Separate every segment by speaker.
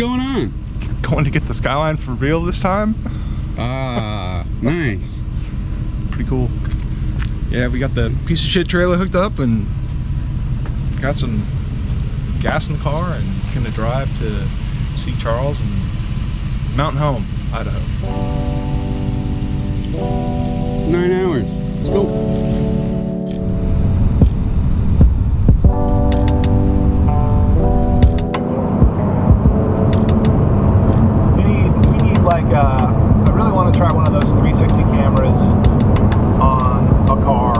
Speaker 1: going on?
Speaker 2: Going to get the Skyline for real this time.
Speaker 1: Ah, nice.
Speaker 2: Pretty cool. Yeah, we got the piece of shit trailer hooked up and got some gas in the car and gonna drive to see Charles and Mountain Home, Idaho.
Speaker 1: 9 hours. Let's go.
Speaker 2: I really want to try one of those 360 cameras on a car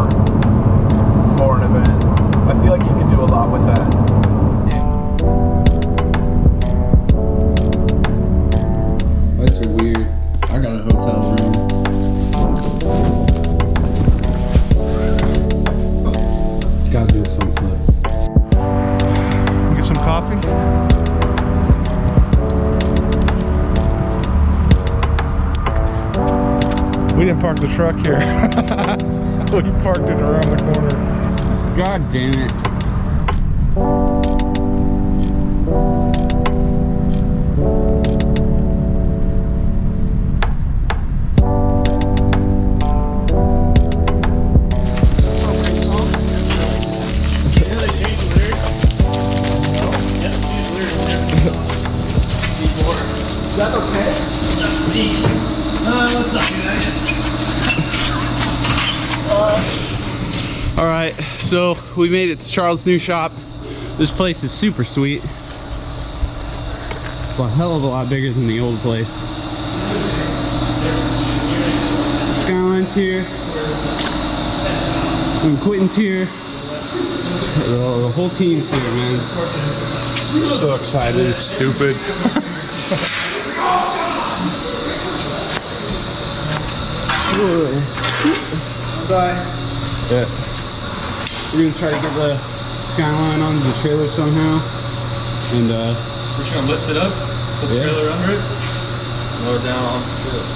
Speaker 2: for an event. I feel like you can do a lot with that.
Speaker 1: Lights are weird. I got a hotel room. Gotta do a front flip.
Speaker 2: Get some coffee. We didn't park the truck here. We parked it around the corner.
Speaker 1: God damn it.
Speaker 2: Is that okay?
Speaker 3: Let's not do that yet.
Speaker 1: All right, so we made it to Charles' new shop. This place is super sweet. It's a hell of a lot bigger than the old place. Skyline's here. And Quentyn's here. The whole team's here, man.
Speaker 2: So excited, it's stupid.
Speaker 1: Bye. Yeah. We're gonna try to get the Skyline onto the trailer somehow. And
Speaker 3: We're just gonna lift it up, put the trailer under it, lower it down onto the trailer.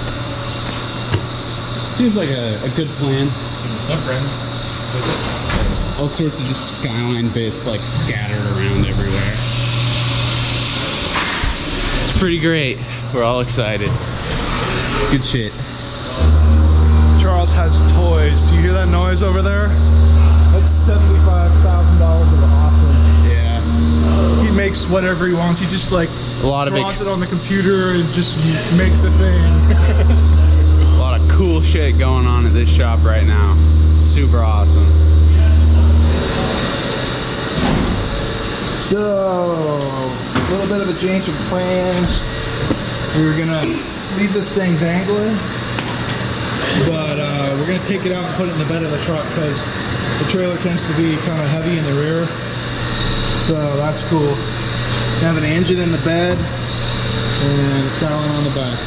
Speaker 1: seems like a good plan.
Speaker 3: There's a subframe.
Speaker 1: All sorts of just Skyline bits like scattered around everywhere. It's pretty great. We're all excited. Good shit.
Speaker 2: Charles has toys. Do you hear that noise over there? That's $75,000 of awesome.
Speaker 1: Yeah.
Speaker 2: He makes whatever he wants. He just like
Speaker 1: A lot of
Speaker 2: draws it on the computer and just make the thing.
Speaker 1: a lot of cool shit going on at this shop right now. Super awesome.
Speaker 2: So, a little bit of a change of plans. We were gonna leave this thing dangling, but we're gonna take it out and put it in the bed of the truck because the trailer tends to be kind of heavy in the rear. So that's cool. Have an engine in the bed and Skyline on the back.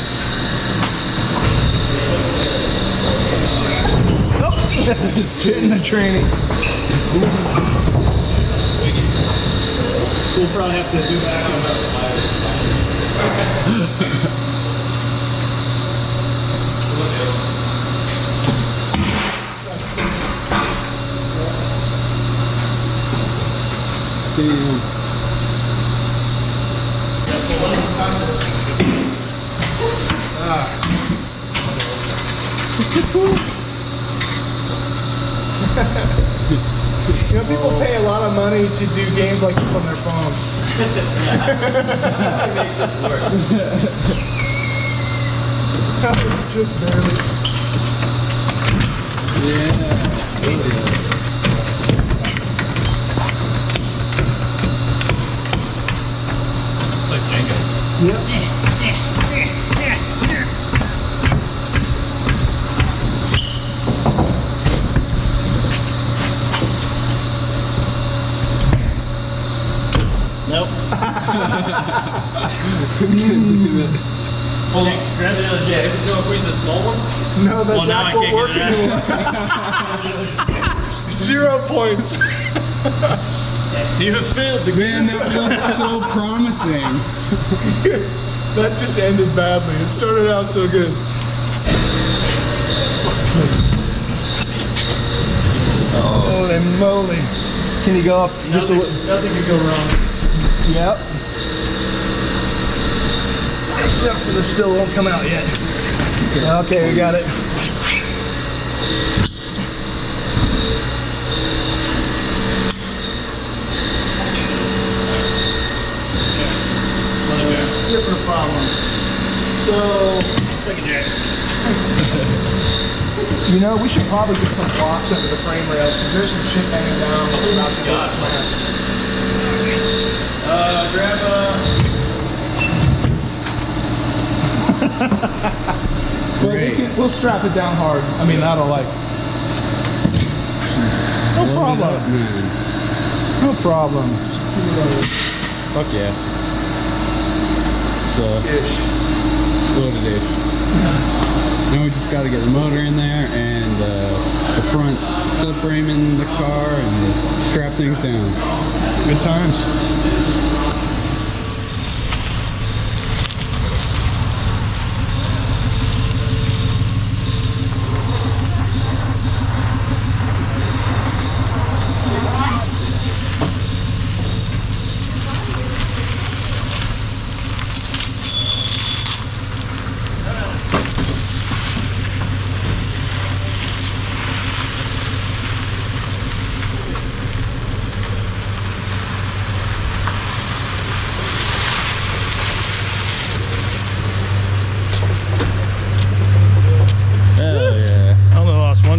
Speaker 2: Oh, it's hitting the training. So we'll probably have to do that on the
Speaker 1: Damn.
Speaker 2: You know, people pay a lot of money to do games like this on their phones.
Speaker 3: Make this work.
Speaker 2: Just barely.
Speaker 1: Yeah.
Speaker 3: It's like Jenga.
Speaker 2: Yep.
Speaker 3: Nope. Hold on. Grab the other jack. Just go if we use the small one.
Speaker 2: No, that
Speaker 3: Well, now
Speaker 2: jack
Speaker 3: I
Speaker 2: won't
Speaker 3: can't
Speaker 2: work
Speaker 3: get it
Speaker 2: anymore. 0 points.
Speaker 3: You have failed the
Speaker 1: Man, that looked so promising.
Speaker 2: That just ended badly. It started out so good. Holy moly. Can you go up just a little?
Speaker 3: Nothing could go wrong.
Speaker 2: Yep. Except for the still won't come out yet. Okay, we got it. Different problem. So, you know, we should probably get some blocks under the frame rails because there's some shit hanging down that's about to get smashed.
Speaker 3: Grab
Speaker 2: Well, we'll strap it down hard. I mean, that'll like. No problem.
Speaker 1: Up, man.
Speaker 2: No problem.
Speaker 1: Fuck yeah. So, loaded ish. Now we just got to get the motor in there and the front subframe in the car and strap things down.
Speaker 2: Good times.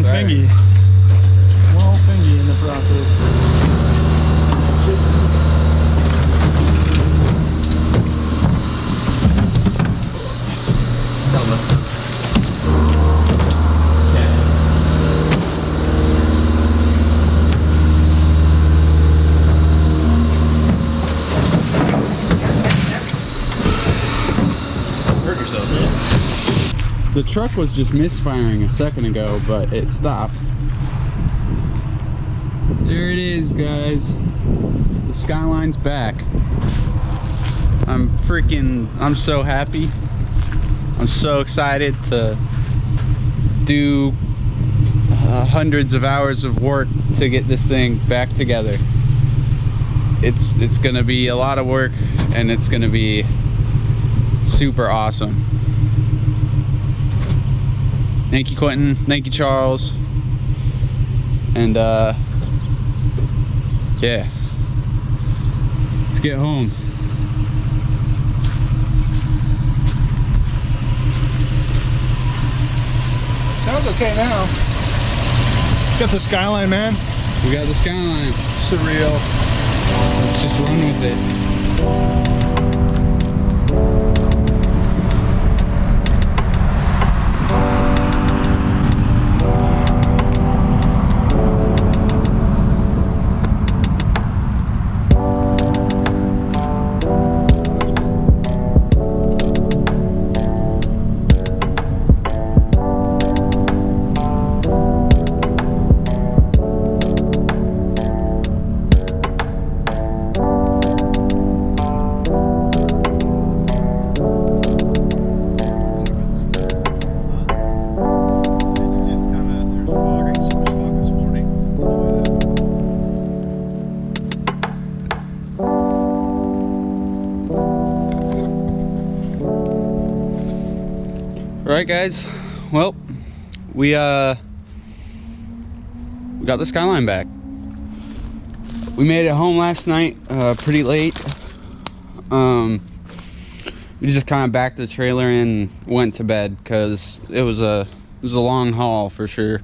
Speaker 2: Fingy. One whole fingy in the process.
Speaker 3: Hurt yourself, man.
Speaker 1: The truck was just misfiring a second ago, but it stopped. There it is, guys. The Skyline's back. I'm so happy. I'm so excited to do hundreds of hours of work to get this thing back together. It's gonna be a lot of work, and it's gonna be super awesome. Thank you, Quentyn. Thank you, Charles. And yeah, let's get home.
Speaker 2: Sounds okay now. Got the Skyline, man.
Speaker 1: We got the Skyline.
Speaker 2: Surreal.
Speaker 1: Let's just run with it. Alright guys, well, we got the Skyline back. We made it home last night, pretty late. We just kind of backed the trailer and went to bed because it was a long haul for sure.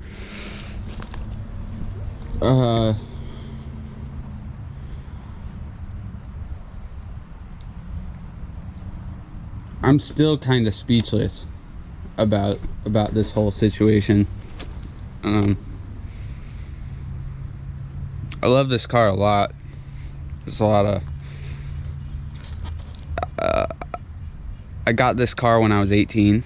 Speaker 1: I'm still kind of speechless about this whole situation. I love this car a lot. There's a lot of I got this car when I was 18.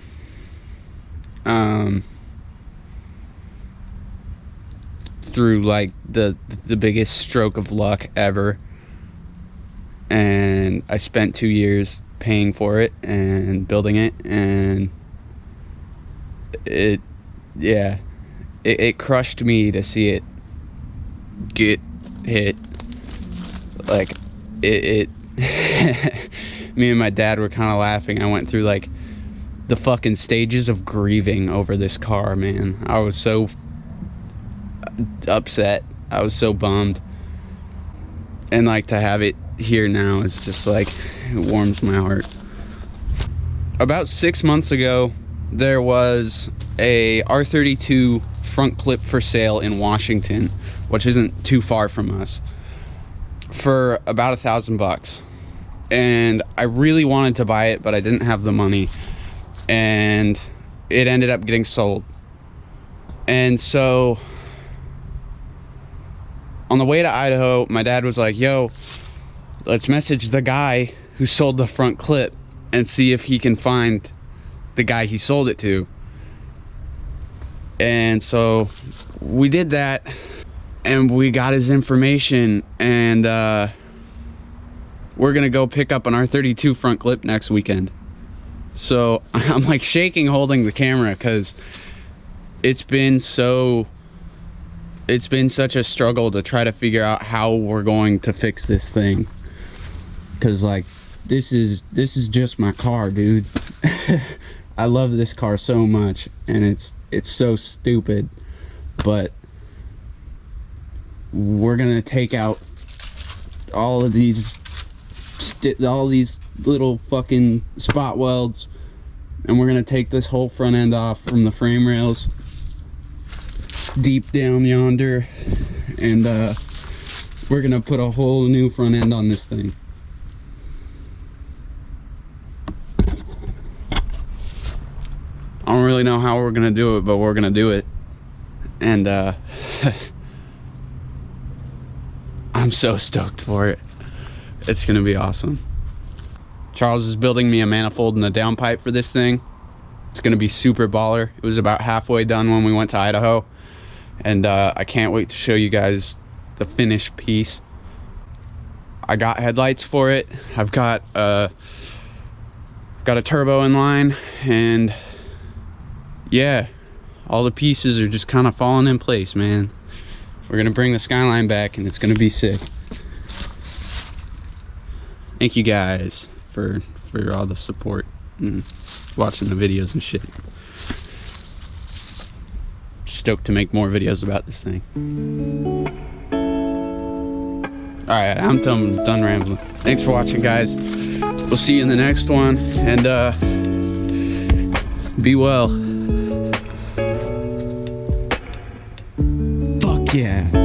Speaker 1: Through like the biggest stroke of luck ever, and I spent 2 years paying for it and building it, and it crushed me to see it get hit. Like it me and my dad were kind of laughing. I went through like the fucking stages of grieving over this car, man. I was so upset. I was so bummed. And like to have it here now is just like, it warms my heart. About 6 months ago, there was a R32 front clip for sale in Washington, which isn't too far from us, for about $1,000. And I really wanted to buy it, but I didn't have the money, and it ended up getting sold. And so on the way to Idaho, my dad was like, yo, let's message the guy who sold the front clip and see if he can find the guy he sold it to. And so we did that, and we got his information, and we're gonna go pick up an R32 front clip next weekend. So I'm like shaking holding the camera because it's been such a struggle to try to figure out how we're going to fix this thing, because like this is just my car, dude. I love this car so much, and it's so stupid, but we're gonna take out all of these little fucking spot welds, and we're gonna take this whole front end off from the frame rails deep down yonder, and we're gonna put a whole new front end on this thing. I don't really know how we're gonna do it, but we're gonna do it. And I'm so stoked for it. It's gonna be awesome. Charles is building me a manifold and a downpipe for this thing. It's gonna be super baller. It was about halfway done when we went to Idaho, and I can't wait to show you guys the finished piece. I got headlights for it. I've got a turbo in line, and yeah, all the pieces are just kind of falling in place, man. We're gonna bring the Skyline back, and it's gonna be sick. Thank you guys for all the support and watching the videos and shit. Stoked to make more videos about this thing. Alright, I'm done rambling. Thanks for watching, guys. We'll see you in the next one, and be well. Fuck yeah.